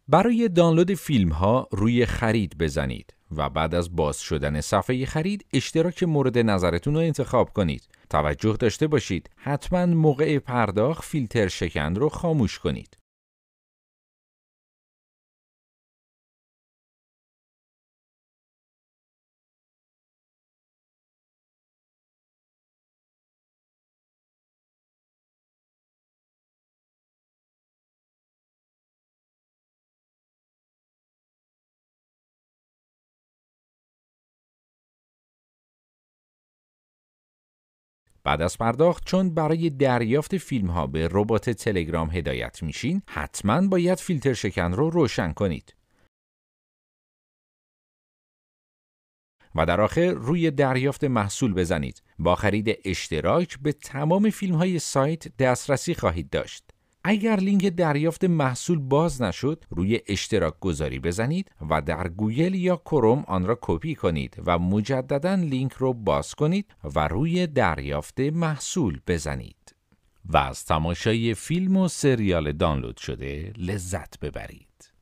برای دانلود فیلم ها روی خرید بزنید و بعد از باز شدن صفحه خرید اشتراک مورد نظرتون رو انتخاب کنید. توجه داشته باشید حتما موقع پرداخت فیلتر شکن رو خاموش کنید. بعد از پرداخت چون برای دریافت فیلم ها به ربات تلگرام هدایت میشین، حتما باید فیلتر شکن رو روشن کنید. و در آخر روی دریافت محصول بزنید. با خرید اشتراک به تمام فیلم های سایت دسترسی خواهید داشت. اگر لینک دریافت محصول باز نشد، روی اشتراک گذاری بزنید و در گوگل یا کروم آن را کپی کنید و مجددا لینک رو باز کنید و روی دریافت محصول بزنید. و از تماشای فیلم و سریال دانلود شده لذت ببرید.